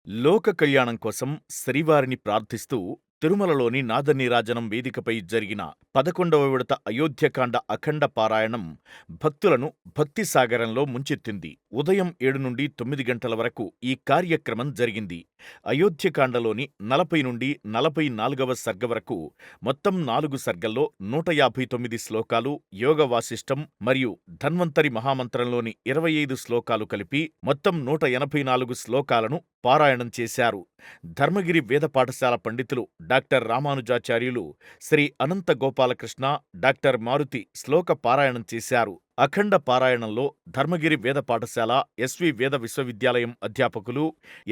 లోక కళ్యాణం కోసం శ్రీవారిని ప్రార్థిస్తూ తిరుమలలోని నాదనీరాజనం వేదికపై జరిగిన 11వ విడత అయోధ్యకాండ అఖండ పారాయణం భక్తులను భక్తి సాగరంలో ముంచెత్తింది. ఉదయం 7 నుండి 9 గంటల వరకు ఈ కార్యక్రమం జరిగింది. అయోధ్యకాండలోని 40 నుండి 44వ సర్గ వరకు మొత్తం 4 సర్గల్లో 159 శ్లోకాలు, యోగ వాసిష్టం మరియు ధన్వంతరి మహామంత్రంలోని 25 శ్లోకాలు కలిపి మొత్తం 184 శ్లోకాలను పారాయణం చేశారు. ధర్మగిరి వేద పాఠశాల పండితులు డాక్టర్ రామానుజాచార్యులు, శ్రీ అనంత గోపాలకృష్ణ, డాక్టర్ మారుతి శ్లోక పారాయణం చేశారు. అఖండ పారాయణంలో ధర్మగిరి వేద పాఠశాల, ఎస్వి వేద విశ్వవిద్యాలయం అధ్యాపకులు,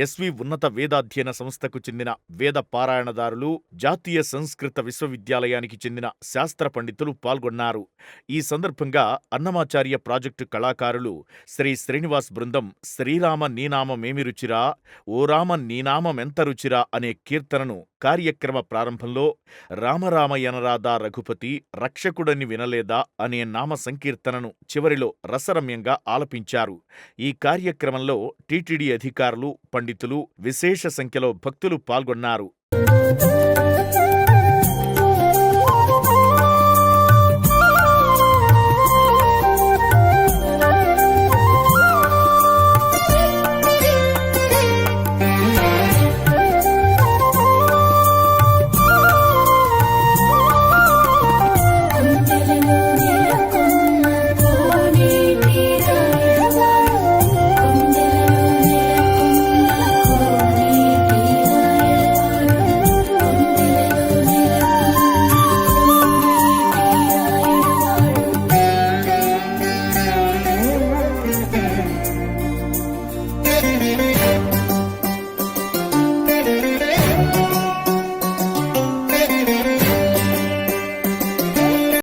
ఎస్వి ఉన్నత వేదాధ్యయన సంస్థకు చెందిన వేద పారాయణదారులు, జాతీయ సంస్కృత విశ్వవిద్యాలయానికి చెందిన శాస్త్ర పండితులు పాల్గొన్నారు. ఈ సందర్భంగా అన్నమాచార్య ప్రాజెక్టు కళాకారులు శ్రీ శ్రీనివాస్ బృందం శ్రీరామ నీనామమేమి రుచిరా, ఓ రామ నీనామమెంత రుచిరా అనే కీర్తనను కార్యక్రమ ప్రారంభంలో రామరామయనరాదా రఘుపతి రక్షకుడని వినలేదా అనే నామ సంకీర్తనను చివరిలో రసరమ్యంగా ఆలపించారు. ఈ కార్యక్రమంలో టీటీడీ అధికారులు, పండితులు, విశేష సంఖ్యలో భక్తులు పాల్గొన్నారు.